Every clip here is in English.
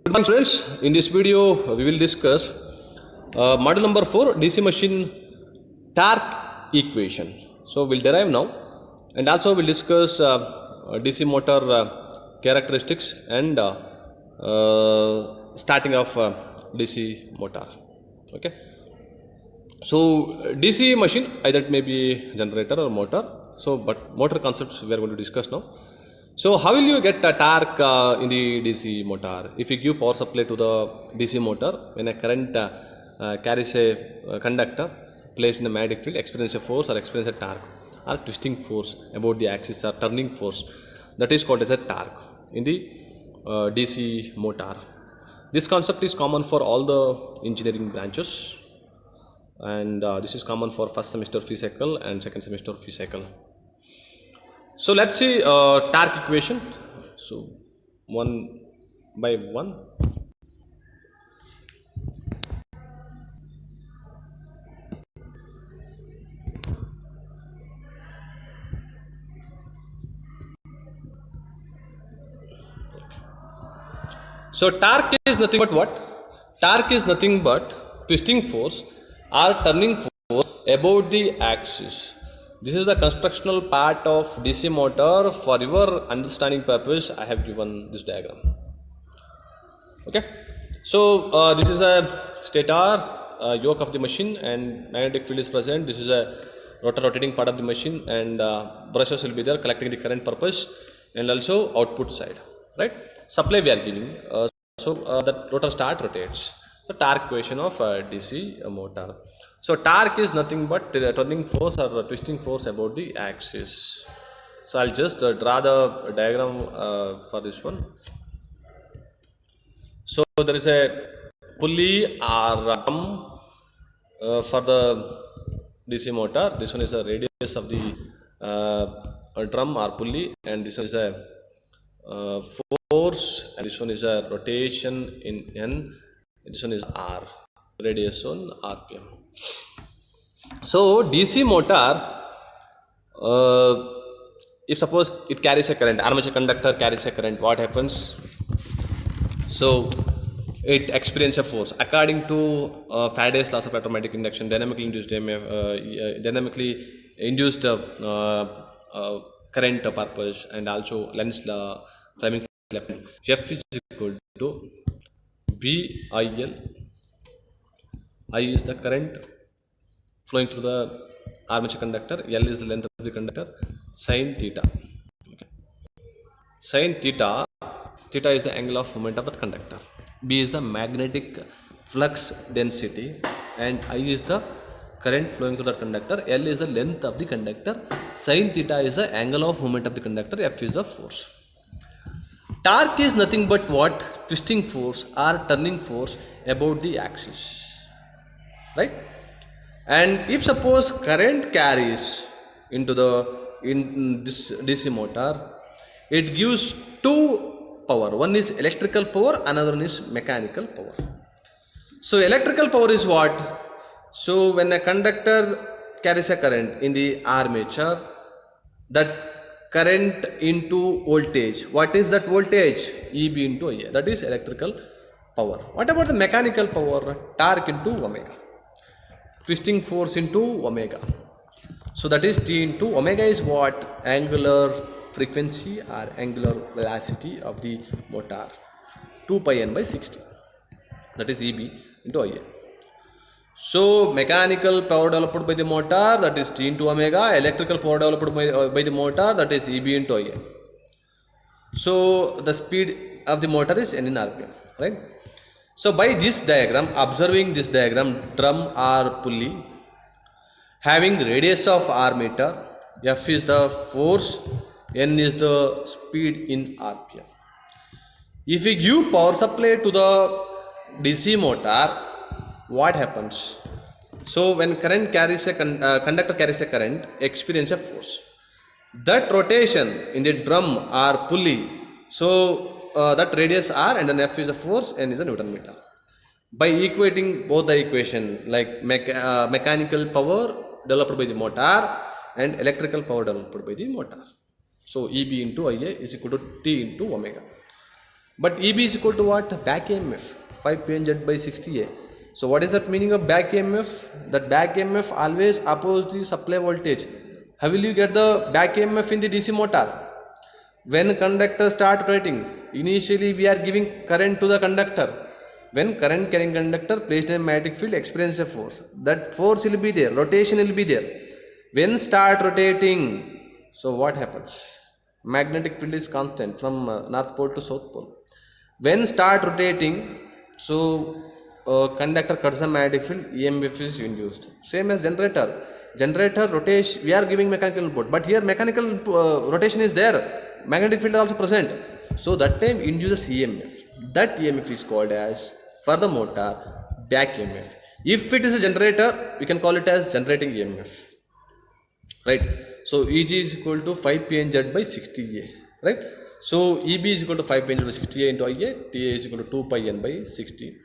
Good morning, friends. In this video, we will discuss model number 4 DC machine torque equation. So, we'll derive now, and also we'll discuss DC motor characteristics and starting of DC motor. Okay. So, DC machine either it may be generator or motor. So, but motor concepts we are going to discuss now. So, how will you get a torque in the DC motor? If you give power supply to the DC motor, when a current carries a conductor placed in the magnetic field, experience a force or experience a torque or twisting force about the axis or turning force, that is called as a torque in the DC motor. This concept is common for all the engineering branches, and this is common for first semester physical and second semester physical. So let's see torque equation. So one by one. So torque is nothing but what? Torque is nothing but twisting force or turning force about the axis. This is the constructional part of DC motor. For your understanding purpose, I have given this diagram. Okay. So this is a stator yoke of the machine, and magnetic field is present. This is a rotating part of the machine, and brushes will be there collecting the current purpose, and also output side. Right. Supply we are giving. That rotor start rotates. The torque equation of DC motor. So torque is nothing but turning force or twisting force about the axis. So I'll just draw the diagram for this one. So there is a pulley or drum for the DC motor. This one is the radius of the drum or pulley, and this one is a force, and this one is a rotation in N. This one is R, radius on RPM. So DC motor, if suppose it carries a current, armature conductor carries a current, what happens? So it experiences a force according to Faraday's laws of electromagnetic induction, dynamically induced current purpose, and also Lenz's law, Fleming's law. F is equal to VIL. I is the current flowing through the armature conductor. L is the length of the conductor. Sin theta. Okay. Sin theta. Theta is the angle of movement of the conductor. B is the magnetic flux density, and I is the current flowing through the conductor. L is the length of the conductor. Sin theta is the angle of movement of the conductor. F is the force. Torque is nothing but what? Twisting force or turning force about the axis, right? And if suppose current carries into this DC motor, it gives two power. One is electrical power, another one is mechanical power. So electrical power is what? So when a conductor carries a current in the armature, that current into voltage. What is that voltage? EB into IA. That is electrical power. What about the mechanical power? Torque into omega. Twisting force into omega. So that is T into omega is what? Angular frequency or angular velocity of the motor. 2 pi n by 60. That is EB into IA. So mechanical power developed by the motor, that is T into omega. Electrical power developed by the motor, that is EB into IA. So the speed of the motor is N in RPM, right? So by this diagram, observing this diagram, drum or pulley having radius of R meter, F is the force, N is the speed in RPM. If we give power supply to the DC motor, what happens? So when current carries a conductor carries a current, experience a force. That rotation in the drum or pulley, so that radius R, and then F is the force, N is the Newton meter. By equating both the equation, like mechanical power developed by the motor and electrical power developed by the motor. So EB into IA is equal to T into omega. But EB is equal to what? Back EMF, 5 PNZ by 60A. So what is that meaning of back EMF? That back EMF always opposes the supply voltage. How will you get the back EMF in the DC motor? When conductor start rotating, initially we are giving current to the conductor. When current carrying conductor placed in a magnetic field experience a force, that force will be there, rotation will be there. When start rotating, so what happens? Magnetic field is constant from north pole to south pole. When start rotating, so conductor cuts the magnetic field, EMF is induced. Same as generator. Generator rotation, we are giving mechanical input, but here mechanical rotation is there, magnetic field is also present. So that time induces EMF. That EMF is called as, for the motor, back EMF. If it is a generator, we can call it as generating EMF. Right? So EG is equal to 5 PNZ by 60A. Right? So EB is equal to 5 PNZ by 60A into IA. TA is equal to 2 pi N by 60.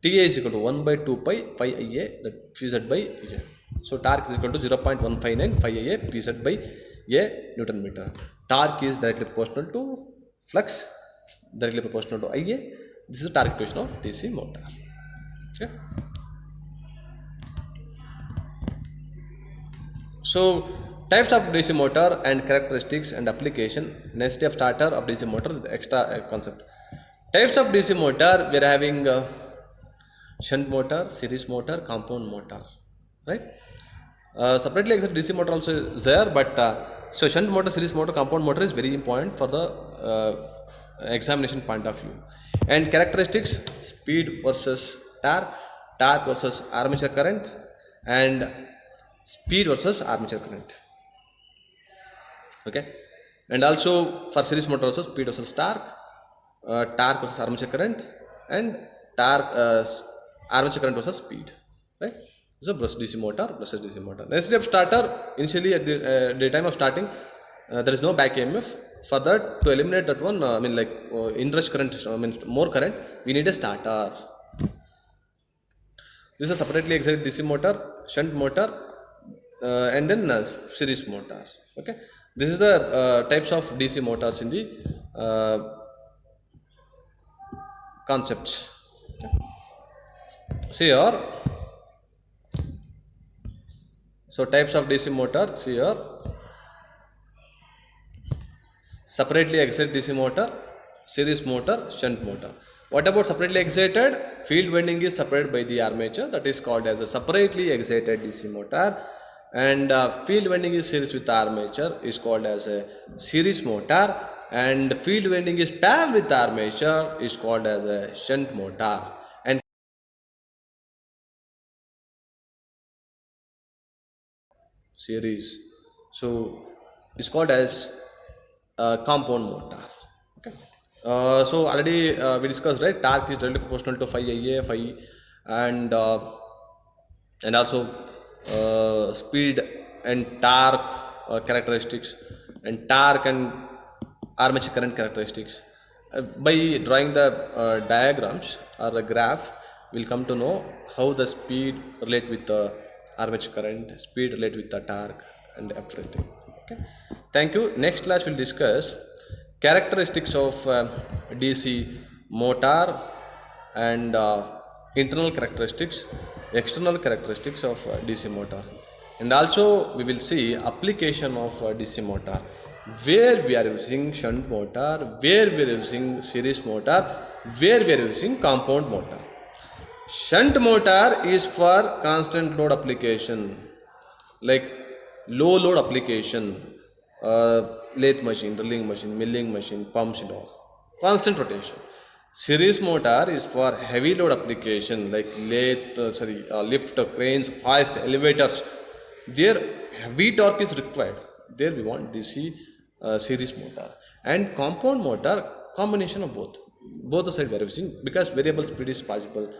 TA is equal to 1 by 2 pi phi IA, that PZ by IA. So torque is equal to 0.159 phi IA PZ by A Newton meter. Torque is directly proportional to flux, directly proportional to IA. This is the torque equation of DC motor. Okay. So types of DC motor and characteristics and application. Necessity of starter of DC motor is the extra concept. Types of DC motor, we are having shunt motor, series motor, compound motor, right? Separately except DC motor also is there, but so shunt motor, series motor, compound motor is very important for the examination point of view. And characteristics: speed versus torque, torque versus armature current, and speed versus armature current. Okay, and also for series motor also speed versus torque, torque versus armature current, and torque armature current versus speed. Right? So brush DC motor versus DC motor. Necessity of starter, initially at the time of starting, there is no back EMF. For that, to eliminate that one, inrush current, more current, we need a starter. This is separately excited DC motor, shunt motor, and then series motor. Okay, this is the types of DC motors in the concepts. See here. So types of DC motor, see here. Separately excited DC motor, series motor, shunt motor. What about separately excited? Field winding is separated by the armature, that is called as a separately excited DC motor, and field winding is series with armature is called as a series motor, and field winding is parallel with armature is called as a shunt motor. And series, so it's called as compound motor. Okay. So already we discussed, right? Torque is directly proportional to phi IA, phi, and also speed and torque characteristics, and torque and armature current characteristics. By drawing the diagrams or the graph, we'll come to know how the speed relate with the armature current, speed relate with the torque, and everything. Okay. Thank you. Next class we'll discuss characteristics of DC motor and internal characteristics, external characteristics of DC motor, and also we will see application of DC motor, where we are using shunt motor, where we are using series motor, where we are using compound motor. Shunt motor is for constant load application, like low load application, lathe machine, drilling machine, milling machine, pumps and all, constant rotation. Series motor is for heavy load application like lathe, lift, cranes, hoist, elevators. There heavy torque is required. There we want DC series motor. And compound motor, combination of both. Both the side we are using, because variable speed is possible,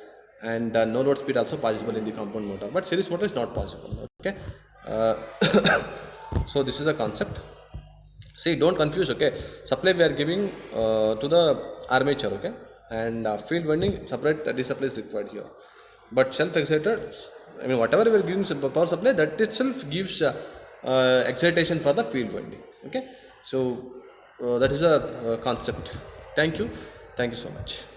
and no load speed also possible in the compound motor, but series motor is not possible. Okay. So this is the concept. See, don't confuse. Okay, supply we are giving to the armature. Okay, and field winding separate DC supply is required here, but self excited, whatever we are giving power supply, that itself gives excitation for the field winding. Okay, so that is a concept. Thank you. Thank you so much.